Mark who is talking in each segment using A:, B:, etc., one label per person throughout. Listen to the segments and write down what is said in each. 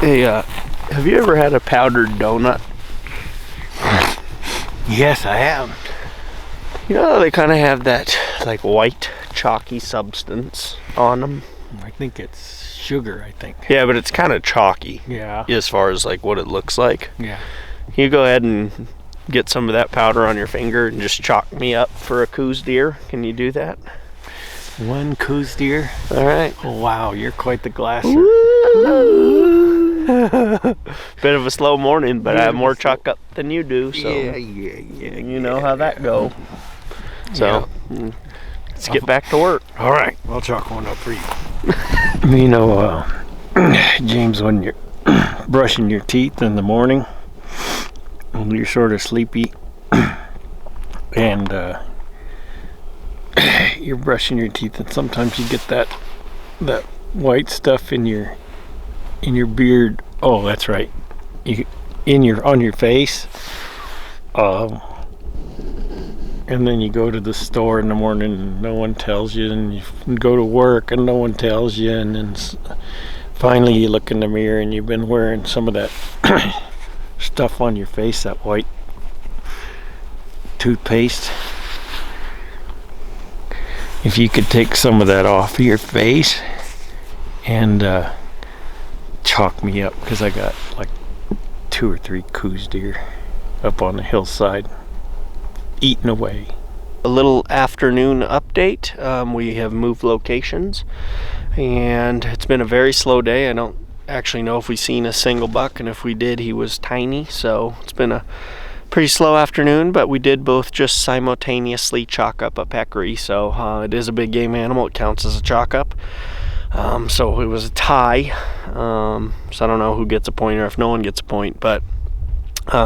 A: Hey, have you ever had a powdered donut?
B: Yes, I have.
A: You know, they kind of have that, like, white, chalky substance on them.
B: I think it's sugar, I think.
A: Yeah, but it's kind of chalky.
B: Yeah.
A: As far as, like, what it looks like.
B: Yeah.
A: Can you go ahead and get some of that powder on your finger and just chalk me up for a Coos deer? Can you do that?
B: One Coos deer?
A: All right.
B: Oh, wow, you're quite the glasser.
A: Bit of a slow morning, but I have more chalk up than you do, so
B: Yeah.
A: you know how that go. So let's get back to work.
B: All right, I'll chalk one up for you. You know, James, when you're brushing your teeth in the morning, when you're sort of sleepy, and you're brushing your teeth, and sometimes you get that white stuff in your beard. Oh, that's right. On your face. And then you go to the store in the morning and no one tells you, and you go to work and no one tells you, and then finally you look in the mirror and you've been wearing some of that stuff on your face, that white toothpaste. If you could take some of that off of your face and chalk me up, because I got like 2 or 3 Coos deer up on the hillside eating away.
A: A little afternoon update. We have moved locations and it's been a very slow day. I don't actually know if we've seen a single buck, and if we did, he was tiny, so it's been a pretty slow afternoon, but we did both just simultaneously chalk up a peccary, so it is a big game animal. It counts as a chalk up. So it was a tie, so I don't know who gets a point or if no one gets a point, but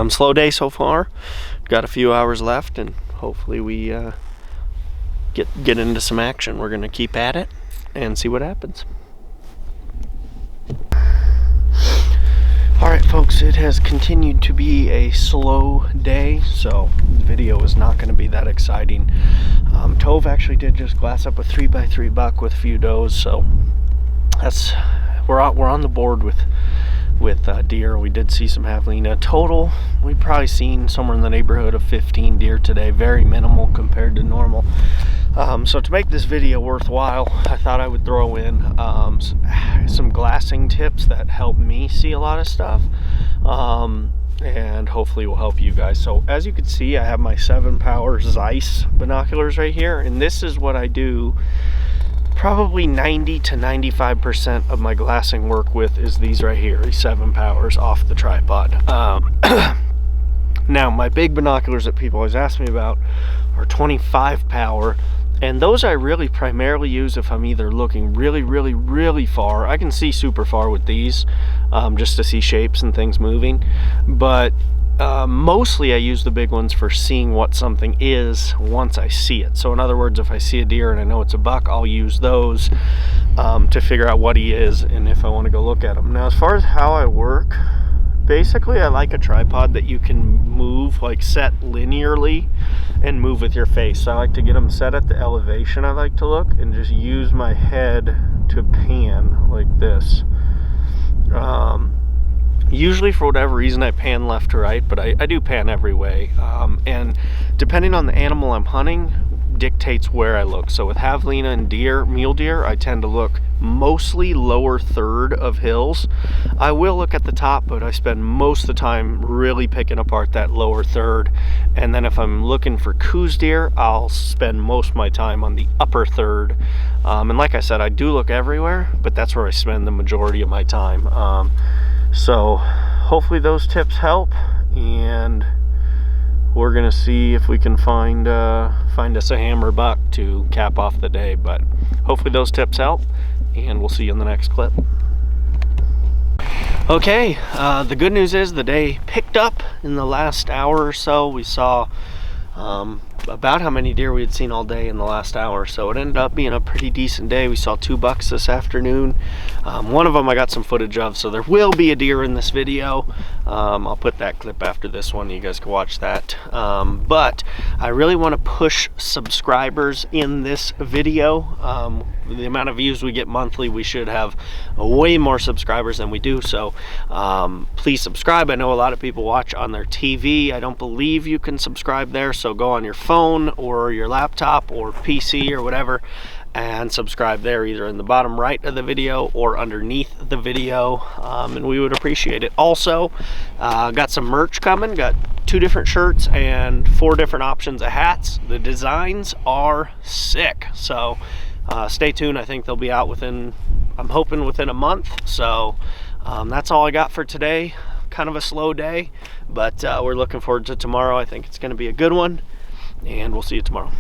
A: slow day so far. Got a few hours left, and hopefully we get into some action. We're going to keep at it and see what happens. Alright folks, it has continued to be a slow day, so the video is not going to be that exciting. Tove actually did just glass up a 3x3 buck with a few does, so we're on the board with deer. We did see some javelina. Total, we've probably seen somewhere in the neighborhood of 15 deer today, very minimal compared to normal. So to make this video worthwhile, I thought I would throw in some glassing tips that help me see a lot of stuff, and hopefully will help you guys. So as you can see, I have my 7-power Zeiss binoculars right here, and this is what I do. Probably 90 to 95% of my glassing work with is these right here, these 7 powers off the tripod. Now, my big binoculars that people always ask me about are 25 power, and those I really primarily use if I'm either looking really far. I can see super far with these, just to see shapes and things moving, but mostly I use the big ones for seeing what something is once I see it. So in other words, if I see a deer and I know it's a buck, I'll use those to figure out what he is and if I want to go look at him. Now, as far as how I work, basically I like a tripod that you can move, like set linearly and move with your face. So I like to get them set at the elevation I like to look and just use my head to pan like this. Usually, for whatever reason, I pan left to right, but I do pan every way. And depending on the animal I'm hunting, dictates where I look. So with javelina and mule deer, I tend to look mostly lower third of hills. I will look at the top, but I spend most of the time really picking apart that lower third. And then if I'm looking for Coos deer, I'll spend most of my time on the upper third. And like I said, I do look everywhere, but that's where I spend the majority of my time. So hopefully those tips help, and we're gonna see if we can find us a hammer buck to cap off the day. But hopefully those tips help, and we'll see you in the next clip. Okay, the good news is the day picked up in the last hour or so. We saw about how many deer we had seen all day in the last hour, so it ended up being a pretty decent day. We saw 2 bucks this afternoon. One of them I got some footage of, so there will be a deer in this video. I'll put that clip after this one, you guys can watch that. But I really want to push subscribers in this video. The amount of views we get monthly, we should have way more subscribers than we do, so please subscribe. I know a lot of people watch on their TV. I don't believe you can subscribe there, so go on your phone or your laptop or PC or whatever and subscribe there, either in the bottom right of the video or underneath the video, and we would appreciate it. Also, got some merch coming, got 2 different shirts and 4 different options of hats. The designs are sick, so stay tuned. I think they'll be out within, I'm hoping within a month. So that's all I got for today. Kind of a slow day, but we're looking forward to tomorrow. I think it's going to be a good one, and we'll see you tomorrow.